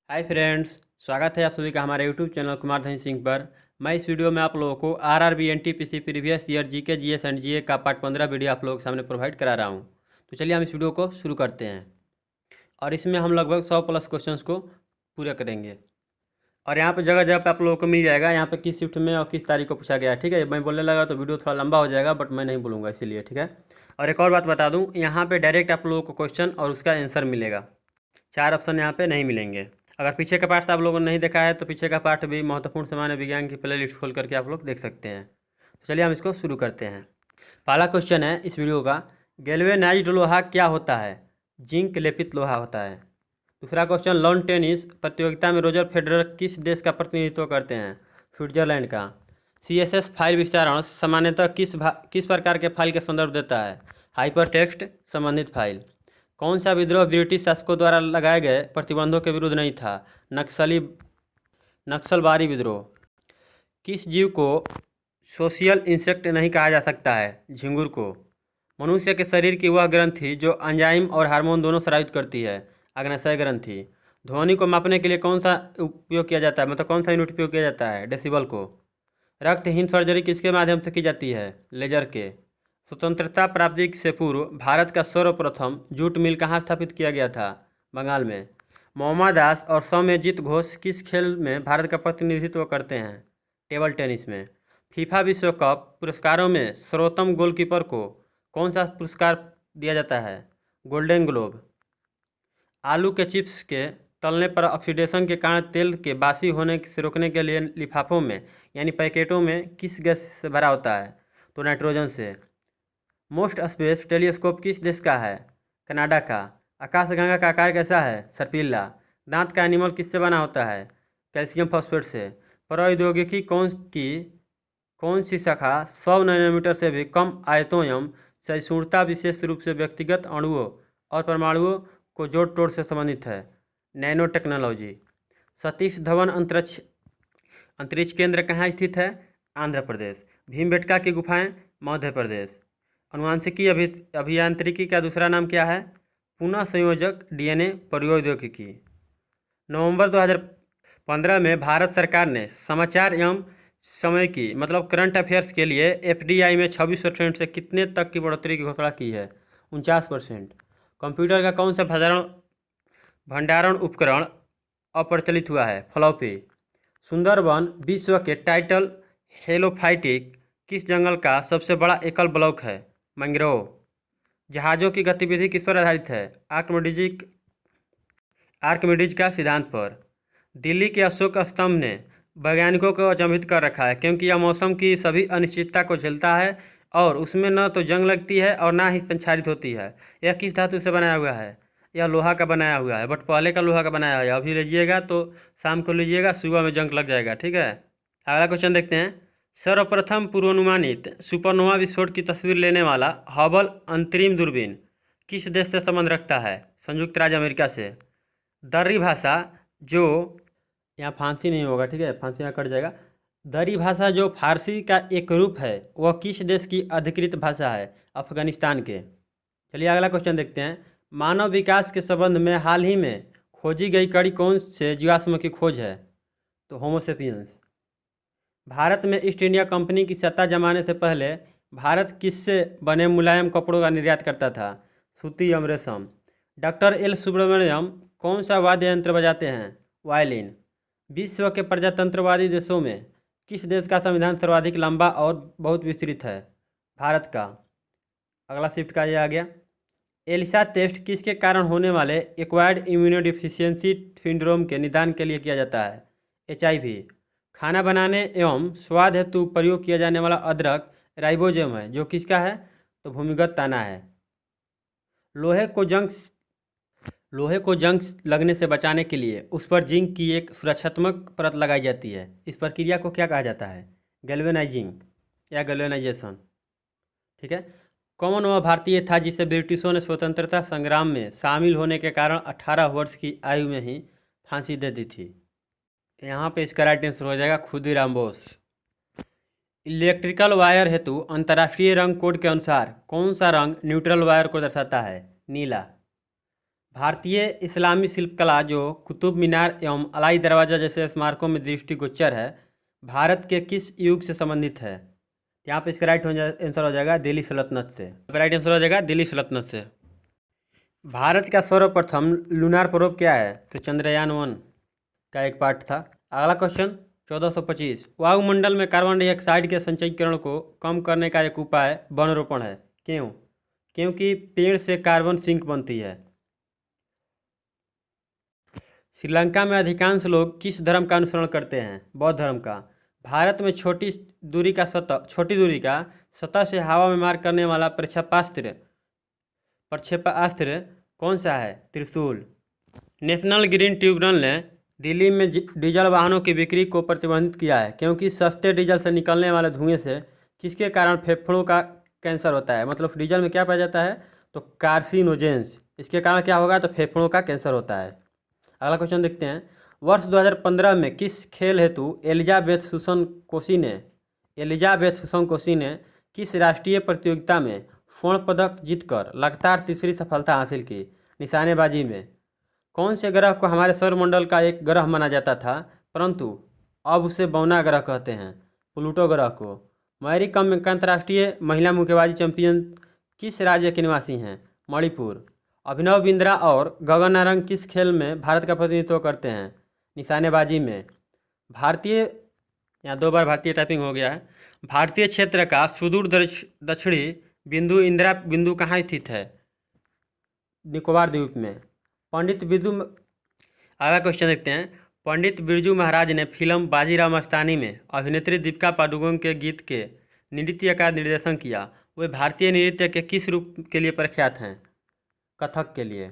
Hi friends, स्वागत है आप सभी का हमारे यूट्यूब चैनल कुमार धन सिंह पर। मैं इस वीडियो में आप लोगों को RRB NTPC previous year GK GS and GA का पार्ट 15 वीडियो आप लोगों के सामने प्रोवाइड करा रहा हूं। तो चलिए हम इस वीडियो को शुरू करते हैं और इसमें हम लगभग 100 प्लस क्वेश्चंस को पूरा करेंगे। और यहाँ पे जगह जगह पे आप लोगों को मिल जाएगा यहाँ पे किस शिफ्ट में और किस तारीख को पूछा गया है। ठीक है, मैं बोलने लगा तो वीडियो थोड़ा लंबा हो जाएगा, बट मैं नहीं बोलूँगा इसीलिए। ठीक है, और एक और बात बता दूँ, यहाँ पे डायरेक्ट आप लोगों को क्वेश्चन और उसका आंसर मिलेगा। 4 ऑप्शन यहाँ पे नहीं मिलेंगे। अगर पीछे का पार्ट आप लोगों ने नहीं देखा है तो पीछे का पार्ट भी महत्वपूर्ण सामान्य विज्ञान की प्ले लिस्ट खोल करके आप लोग देख सकते हैं। तो चलिए हम इसको शुरू करते हैं। पहला क्वेश्चन है इस वीडियो का, गैल्वेनाइज्ड लोहा क्या होता है? जिंक लेपित लोहा होता है। दूसरा क्वेश्चन, लॉन टेनिस प्रतियोगिता में रोजर फेडरर किस देश का प्रतिनिधित्व करते हैं? स्विट्जरलैंड का। CSS फाइल विस्तारण सामान्यतः किस प्रकार के फाइल के संदर्भ देता है? हाइपरटेक्स्ट संबंधित फाइल। कौन सा विद्रोह ब्रिटिश शासकों द्वारा लगाए गए प्रतिबंधों के विरुद्ध नहीं था? नक्सलबारी विद्रोह। किस जीव को सोशियल इंसेक्ट नहीं कहा जा सकता है? झिंगुर को। मनुष्य के शरीर की वह ग्रंथि जो एंजाइम और हार्मोन दोनों स्रावित करती है? अग्न्याशय ग्रंथि। ध्वनि को मापने के लिए कौन सा उपयोग किया जाता है, मतलब कौन सा यूनिट उपयोग किया जाता है? डेसिबल को। रक्तहीन सर्जरी किसके माध्यम से की जाती है? लेजर के। स्वतंत्रता प्राप्ति से पूर्व भारत का सर्वप्रथम जूट मिल कहाँ स्थापित किया गया था? बंगाल में। मोहम्मद दास और सौम्यजीत घोष किस खेल में भारत का प्रतिनिधित्व करते हैं? टेबल टेनिस में। फीफा विश्व कप पुरस्कारों में सर्वोत्तम गोलकीपर को कौन सा पुरस्कार दिया जाता है? Golden globe. आलू के चिप्स के तलने पर ऑक्सीडेशन के कारण तेल के बासी होने से रोकने के लिए लिफाफों में यानी पैकेटों में किस गैस से भरा होता है? तो नाइट्रोजन से। मोस्ट स्पेस टेलीस्कोप किस देश का है? कनाडा का। आकाशगंगा का आकार कैसा है? सर्पिला। दांत का एनिमल किससे बना होता है? कैल्शियम फॉस्फेट से। प्रौद्योगिकी कौन सी शाखा 100 नैनोमीटर से भी कम आयतों एवं सहिष्णुता विशेष रूप से व्यक्तिगत अणुओं और परमाणुओं को जोड़ तोड़ से संबंधित है? Nano technology. सतीश धवन अंतरिक्ष केंद्र कहाँ स्थित है? आंध्र प्रदेश। भीमबेटका की गुफाएं? मध्य प्रदेश। अनुवांशिकी अभियांत्रिकी का दूसरा नाम क्या है? पुनः संयोजक DNA प्रौद्योगिकी। नवंबर 2015 में भारत सरकार ने समाचार एवं समय की मतलब करंट अफेयर्स के लिए FDI में 26% से कितने तक की बढ़ोतरी की घोषणा की है? 49%। कंप्यूटर का कौन सा भंडारण उपकरण अप्रचलित हुआ है? फ्लॉपी। सुंदरबन विश्व के टाइटल हेलोफाइटिक किस जंगल का सबसे बड़ा एकल ब्लॉक है? मैंग्रोव। जहाज़ों की गतिविधि किस पर आधारित है? आर्किमिडीज का सिद्धांत पर। दिल्ली के अशोक स्तंभ ने वैज्ञानिकों को अचंभित कर रखा है क्योंकि यह मौसम की सभी अनिश्चितता को झेलता है और उसमें न तो जंग लगती है और ना ही संक्षारित होती है। यह किस धातु से बनाया हुआ है? यह लोहा का बनाया हुआ है, बट पहले का लोहा का बनाया हुआ है। अभी लीजिएगा तो शाम को लीजिएगा, सुबह में जंग लग जाएगा। ठीक है, अगला क्वेश्चन देखते हैं। सर्वप्रथम पूर्वानुमानित सुपरनोवा विस्फोट की तस्वीर लेने वाला हबल अंतरिम दूरबीन किस देश से संबंध रखता है? संयुक्त राज्य अमेरिका से। दर्री भाषा जो यहाँ फांसी नहीं होगा, ठीक है, फांसी यहाँ कट जाएगा। दरी भाषा जो फारसी का एक रूप है वह किस देश की अधिकृत भाषा है? अफगानिस्तान के। चलिए अगला क्वेश्चन देखते हैं। मानव विकास के संबंध में हाल ही में खोजी गई कड़ी कौन से जीवाश्म की खोज है? तो होमोसेपियंस। भारत में ईस्ट इंडिया कंपनी की सत्ता जमाने से पहले भारत किससे बने मुलायम कपड़ों का निर्यात करता था? सूती एवं रेशम। डॉक्टर एल सुब्रमण्यम कौन सा वाद्य यंत्र बजाते हैं? वायलिन। विश्व के प्रजातंत्रवादी देशों में किस देश का संविधान सर्वाधिक लंबा और बहुत विस्तृत है? भारत का। अगला शिफ्ट का ये आ गया। एलिसा टेस्ट किसके कारण होने वाले एक्वायर्ड इम्यूनोडिफिशियंसी सिंड्रोम के निदान के लिए किया जाता है? HIV। खाना बनाने एवं स्वाद हेतु प्रयोग किया जाने वाला अदरक राइबोसोम है जो किसका है? तो भूमिगत ताना है। लोहे को जंग लगने से बचाने के लिए उस पर जिंक की एक सुरक्षात्मक परत लगाई जाती है। इस प्रक्रिया को क्या कहा जाता है? गैल्वेनाइजिंग या गैल्वेनाइजेशन। ठीक है। कौन वह भारतीय था जिसे ब्रिटिशों ने स्वतंत्रता संग्राम में शामिल होने के कारण 18 वर्ष की आयु में ही फांसी दे दी थी? यहाँ पे इसका राइट आंसर हो जाएगा खुदीराम बोस। इलेक्ट्रिकल वायर हेतु अंतर्राष्ट्रीय रंग कोड के अनुसार कौन सा रंग न्यूट्रल वायर को दर्शाता है? नीला। भारतीय इस्लामी शिल्पकला जो कुतुब मीनार एवं अलाई दरवाज़ा जैसे स्मारकों में दृष्टिगोचर है, भारत के किस युग से संबंधित है? यहाँ पे इसका राइट आंसर हो जाएगा दिल्ली सल्तनत से। राइट आंसर हो जाएगा दिल्ली सल्तनत से। भारत का सर्वप्रथम लूनार प्रोब क्या है? तो चंद्रयान-1 का एक पार्ट था। अगला क्वेश्चन 1425, वायुमंडल में कार्बन डाइऑक्साइड के संचयीकरण को कम करने का एक उपाय वन रोपण है। क्यों? क्योंकि पेड़ से कार्बन सिंक बनती है। श्रीलंका में अधिकांश लोग किस धर्म का अनुसरण करते हैं? बौद्ध धर्म का। भारत में छोटी दूरी का सतह से हवा में मार करने वाला प्रक्षेपास्त्र कौन सा है? त्रिशूल। नेशनल ग्रीन ट्रिब्यूनल ने दिल्ली में डीजल वाहनों की बिक्री को प्रतिबंधित किया है क्योंकि सस्ते डीजल से निकलने वाले धुएं से किसके कारण फेफड़ों का कैंसर होता है? मतलब डीजल में क्या पाया जाता है? तो कार्सिनोजेंस। इसके कारण क्या होगा? तो फेफड़ों का कैंसर होता है। अगला क्वेश्चन देखते हैं। वर्ष 2015 में किस खेल हेतु एलिजाबेथ सुसन कोशी ने किस राष्ट्रीय प्रतियोगिता में स्वर्ण पदक जीतकर लगातार तीसरी सफलता हासिल की? निशानेबाजी में। कौन से ग्रह को हमारे सौरमंडल का एक ग्रह माना जाता था परंतु अब उसे बौना ग्रह कहते हैं? प्लूटो ग्रह को। मैरी कॉम अंतर्राष्ट्रीय महिला मुक्केबाजी चैंपियन किस राज्य के निवासी हैं? मणिपुर। अभिनव बिंद्रा और गगन नारंग किस खेल में भारत का प्रतिनिधित्व करते हैं? निशानेबाजी में। यहाँ 2 बार भारतीय टाइपिंग हो गया है। भारतीय क्षेत्र का सुदूर दक्षिणी बिंदु इंदिरा बिंदु कहाँ स्थित है? निकोबार द्वीप में। अगला क्वेश्चन देखते हैं। पंडित बिरजू महाराज ने फिल्म बाजीराव मस्तानी में अभिनेत्री दीपिका पादुकोण के गीत के नृत्य का निर्देशन किया। वे भारतीय नृत्य के किस रूप के लिए प्रख्यात हैं? कथक के लिए।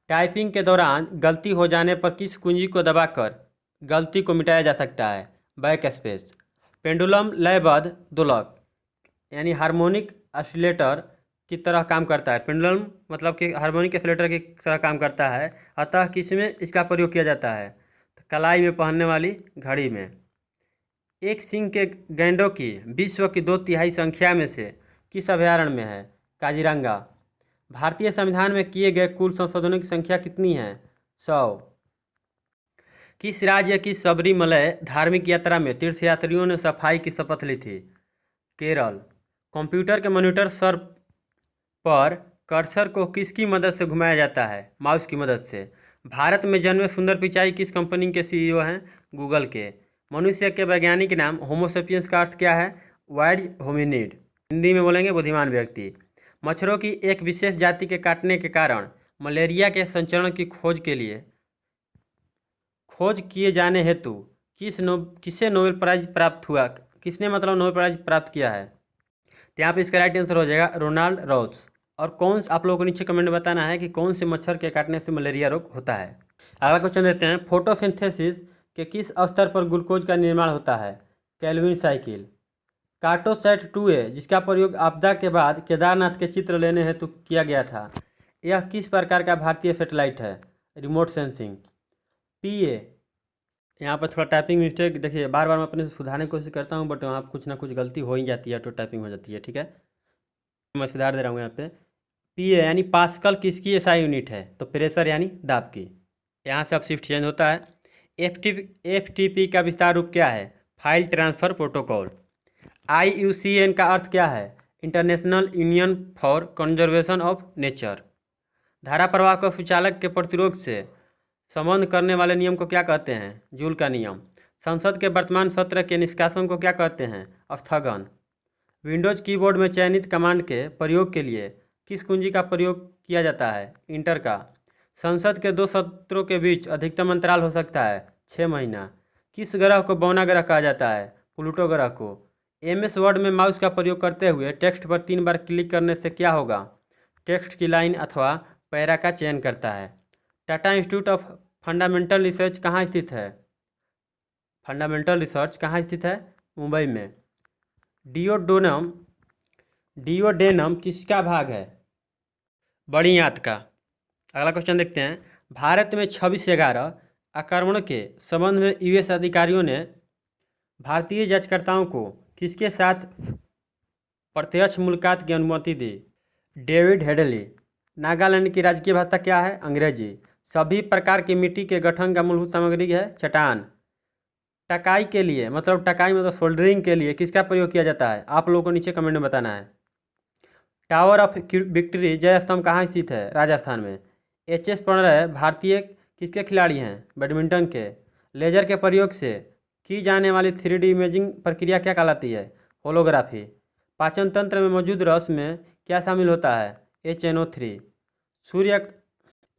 टाइपिंग के दौरान गलती हो जाने पर किस कुंजी को दबाकर गलती को मिटाया जा सकता है? Back space. पेंडुलम लयबद्ध दोलक यानी हार्मोनिक ऑसिलेटर की तरह काम करता है। पेंडुलम मतलब कि हार्मोनिक ऑसिलेटर की तरह काम करता है, अतः किसमें इसका प्रयोग किया जाता है? तो कलाई में पहनने वाली घड़ी में। एक सींग के गैंडों की विश्व की 2/3 संख्या में से किस अभयारण्य में है? काजीरंगा। भारतीय संविधान में किए गए कुल संशोधनों की संख्या कितनी है? 100। किस राज्य की सबरीमलई धार्मिक यात्रा में तीर्थयात्रियों ने सफाई की शपथ ली थी? केरल। कंप्यूटर के मॉनिटर सर पर कर्सर को किसकी मदद से घुमाया जाता है? माउस की मदद से। भारत में जन्मे सुंदर पिचाई किस कंपनी के सीईओ हैं? गूगल के। मनुष्य के वैज्ञानिक नाम होमोसेपियंस का अर्थ क्या है? Wide hominid. हिंदी में बोलेंगे बुद्धिमान व्यक्ति। मच्छरों की एक विशेष जाति के काटने के कारण मलेरिया के संचरण की खोज किए जाने हेतु किसे नोबेल प्राइज प्राप्त हुआ? किसने मतलब नोबेल प्राइज प्राप्त किया है? तो यहाँ पे इसका राइट आंसर हो जाएगा रोनाल्ड रॉस। और आप लोगों को नीचे कमेंट में बताना है कि कौन से मच्छर के काटने से मलेरिया रोग होता है। अगला क्वेश्चन देते हैं। फोटोसिंथेसिस के किस स्तर पर ग्लूकोज का निर्माण होता है? Calvin cycle. कार्टोसैट 2A जिसका प्रयोग आपदा के बाद केदारनाथ के चित्र लेने हेतु किया गया था, यह किस प्रकार का भारतीय सैटेलाइट है? Remote sensing. PA। यहाँ पर थोड़ा टाइपिंग मिस्टेक देखिए, बार बार मैं अपने से सुधारने की कोशिश करता हूँ बट वहाँ कुछ ना कुछ गलती हो ही जाती है, तो टाइपिंग हो जाती है। ठीक है, मैं सुधार दे रहा हूँ यहाँ पे। PA यानी पास्कल किसकी एसआई यूनिट है? तो प्रेशर यानी दाब की। यहाँ से अब शिफ्ट चेंज होता है। FTP का विस्तार रूप क्या है? File transfer protocol. IUCN का अर्थ क्या है? International union for conservation of nature. धारा प्रवाह को सुचालक के प्रतिरोध से संबंध करने वाले नियम को क्या कहते हैं? जूल का नियम। संसद के वर्तमान सत्र के निष्कासन को क्या कहते हैं? स्थगन। विंडोज कीबोर्ड में चयनित कमांड के प्रयोग के लिए किस कुंजी का प्रयोग किया जाता है? इंटर का। संसद के 2 सत्रों के बीच अधिकतम अंतराल हो सकता है 6 महीना। किस ग्रह को बौना ग्रह कहा जाता है? प्लूटो ग्रह को। MS वर्ड में माउस का प्रयोग करते हुए टेक्स्ट पर 3 बार क्लिक करने से क्या होगा? टेक्स्ट की लाइन अथवा पैरा का चयन करता है। Tata institute of fundamental research कहाँ स्थित है? मुंबई में। डिओडेनम किसका भाग है? बड़ी आंत का। अगला क्वेश्चन देखते हैं। भारत में 26/11 आक्रमण के संबंध में US अधिकारियों ने भारतीय जांचकर्ताओं को किसके साथ प्रत्यक्ष मुलाकात की अनुमति दी? David Headley. नागालैंड की राजकीय भाषा क्या है? अंग्रेजी। सभी प्रकार की मिट्टी के गठन का मूलभूत सामग्री है चट्टान। टकाई के लिए मतलब टकाई मतलब सोल्डरिंग के लिए किसका प्रयोग किया जाता है? आप लोगों को नीचे कमेंट में बताना है। टावर ऑफ विक्ट्री जय स्तंभ कहाँ स्थित है? राजस्थान में। एच.एस. प्रणय भारतीय किसके खिलाड़ी हैं? बैडमिंटन के। लेजर के प्रयोग से की जाने वाली 3D इमेजिंग प्रक्रिया क्या कहलाती है? होलोग्राफी। पाचन तंत्र में मौजूद रस में क्या शामिल होता है? HNO3। सूर्य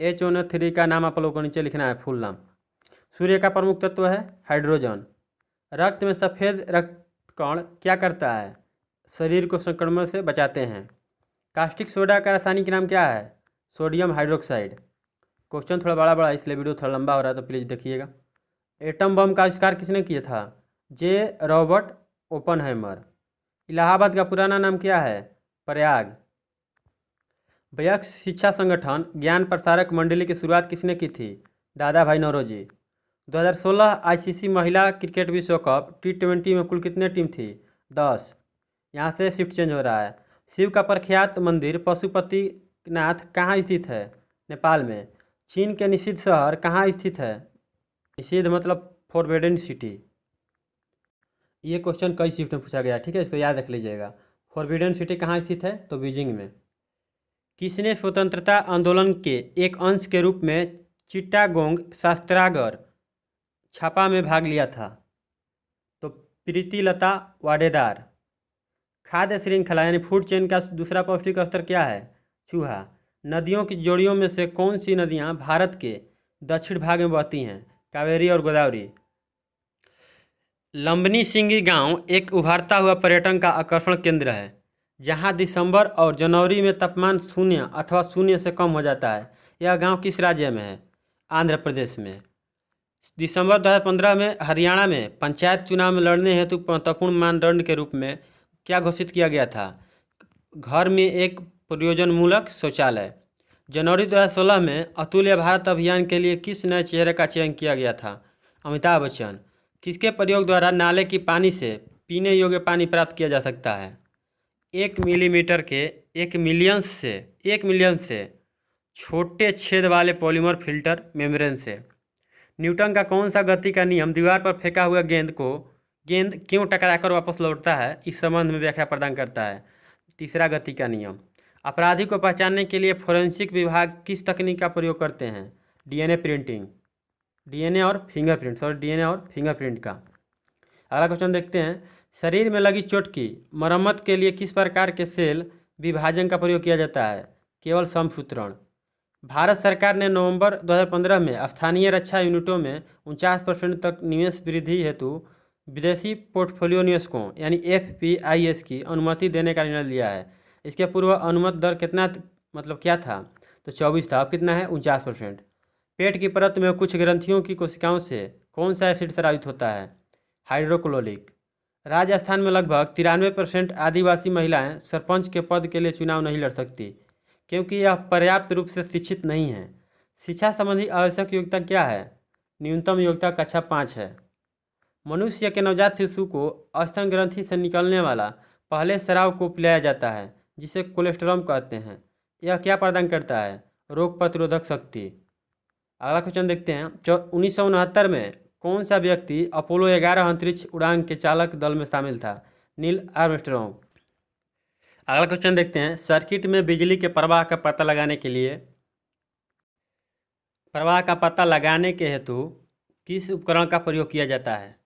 HNO3 का नाम आप लोगों को नीचे लिखना है, फुल नाम। सूर्य का प्रमुख तत्व है हाइड्रोजन। रक्त में सफ़ेद रक्तकण क्या करता है? शरीर को संक्रमण से बचाते हैं। कास्टिक सोडा का रासायनिक नाम क्या है? Sodium hydroxide. क्वेश्चन थोड़ा बड़ा बड़ा इसलिए वीडियो थोड़ा लंबा हो रहा है, तो प्लीज़ देखिएगा। एटम बम का आविष्कार किसने किया था? जे रॉबर्ट ओपनहाइमर। इलाहाबाद का पुराना नाम क्या है? प्रयाग। वयस्क शिक्षा संगठन ज्ञान प्रसारक मंडली की शुरुआत किसने की थी? दादा भाई नौरोजी। 2016 ICC महिला क्रिकेट विश्व कप T20 में कुल कितने टीम थी? 10। यहाँ से शिफ्ट चेंज हो रहा है। शिव का प्रख्यात मंदिर पशुपतिनाथ कहाँ स्थित है? नेपाल में। चीन के निषिद्ध शहर कहाँ स्थित है? निषिद्ध मतलब फॉरबिडन सिटी। ये क्वेश्चन कई शिफ्ट में पूछा गया, ठीक है, इसको याद रख लीजिएगा। फॉरबिडन सिटी कहाँ स्थित है? तो बीजिंग में। किसने स्वतंत्रता आंदोलन के एक अंश के रूप में चिट्टागोंग शस्त्रागार छापा में भाग लिया था? तो प्रीतिलता वाडेदार। खाद्य श्रृंखला यानी फूड चेन का दूसरा पौष्टिक स्तर क्या है? चूहा। नदियों की जोड़ियों में से कौन सी नदियां भारत के दक्षिण भाग में बहती हैं? कावेरी और गोदावरी। लंबनी सिंगी गांव एक उभरता हुआ पर्यटन का आकर्षण केंद्र है जहां दिसंबर और जनवरी में तापमान 0 अथवा 0 से कम हो जाता है। यह गांव किस राज्य में है? आंध्र प्रदेश में। दिसंबर 2015 में हरियाणा में पंचायत चुनाव में लड़ने हेतु महत्वपूर्ण मानदंड के रूप में क्या घोषित किया गया था? घर में एक प्रयोजनमूलक शौचालय। जनवरी 2016 में अतुल्य भारत अभियान के लिए किस नए चेहरे का चयन किया गया था? अमिताभ बच्चन। किसके प्रयोग द्वारा नाले की पानी से पीने योग्य पानी प्राप्त किया जा सकता है? 1 मिलीमीटर के 1 मिलियन से छोटे छेद वाले पॉलीमर फिल्टर मेम्ब्रेन से। न्यूटन का कौन सा गति का नियम दीवार पर फेंका हुआ गेंद क्यों टकराकर वापस लौटता है, इस संबंध में व्याख्या प्रदान करता है? तीसरा गति का नियम। अपराधी को पहचानने के लिए फोरेंसिक विभाग किस तकनीक का प्रयोग करते हैं? DNA printing. डीएनए और फिंगरप्रिंट का। अगला क्वेश्चन देखते हैं। शरीर में लगी चोट की मरम्मत के लिए किस प्रकार के सेल विभाजन का प्रयोग किया जाता है? केवल समसूत्रण। भारत सरकार ने नवंबर 2015 में स्थानीय रक्षा यूनिटों में 49% तक निवेश वृद्धि हेतु विदेशी पोर्टफोलियो निवेशकों यानी FPIs की अनुमति देने का निर्णय लिया है। इसके पूर्व अनुमत दर क्या था? तो 24 था। अब कितना है? 49%। पेट की परत में कुछ ग्रंथियों की कोशिकाओं से कौन सा एसिड स्रावित होता है? हाइड्रोक्लोरिक। राजस्थान में लगभग 93% आदिवासी महिलाएं सरपंच के पद के लिए चुनाव नहीं लड़ सकती क्योंकि यह पर्याप्त रूप से शिक्षित नहीं है। शिक्षा संबंधी आवश्यक योग्यता क्या है? न्यूनतम योग्यता कक्षा 5 है। मनुष्य के नवजात शिशु को स्तन ग्रंथि से निकलने वाला पहले स्राव को पिलाया जाता है जिसे कोलेस्ट्रॉल कहते हैं। यह क्या प्रदान करता है? रोग प्रतिरोधक शक्ति। अगला क्वेश्चन देखते हैं। 1969 में कौन सा व्यक्ति अपोलो 11 अंतरिक्ष उड़ान के चालक दल में शामिल था? Neil Armstrong. अगला क्वेश्चन देखते हैं। सर्किट में बिजली के प्रवाह का पता लगाने के हेतु किस उपकरण का प्रयोग किया जाता है?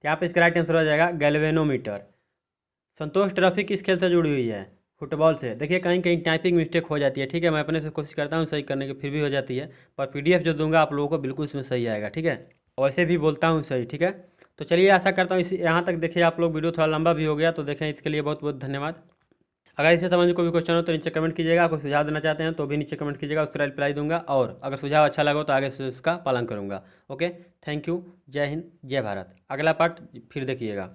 यहाँ पे इसका राइट आंसर हो जाएगा गैल्वेनोमीटर। संतोष ट्रॉफी किस खेल से जुड़ी हुई है? फुटबॉल से। देखिए कहीं कहीं टाइपिंग मिस्टेक हो जाती है, ठीक है, मैं अपने से कोशिश करता हूँ सही करने की, फिर भी हो जाती है, पर PDF जो दूंगा आप लोगों को बिल्कुल उसमें सही आएगा, ठीक है। वैसे भी बोलता हूँ सही, ठीक है। तो चलिए आशा करता हूँ यहाँ तक देखिए आप लोग। वीडियो थोड़ा लंबा भी हो गया तो देखें, इसके लिए बहुत बहुत धन्यवाद। अगर इसे समझ कोई भी क्वेश्चन हो तो नीचे कमेंट कीजिएगा। कोई सुझाव देना चाहते हैं तो भी नीचे कमेंट कीजिएगा, उसका रिप्लाई दूंगा, और अगर सुझाव अच्छा लगा तो आगे से उसका पालन करूंगा। Okay, thank you. जय हिंद, जय भारत। अगला पार्ट फिर देखिएगा।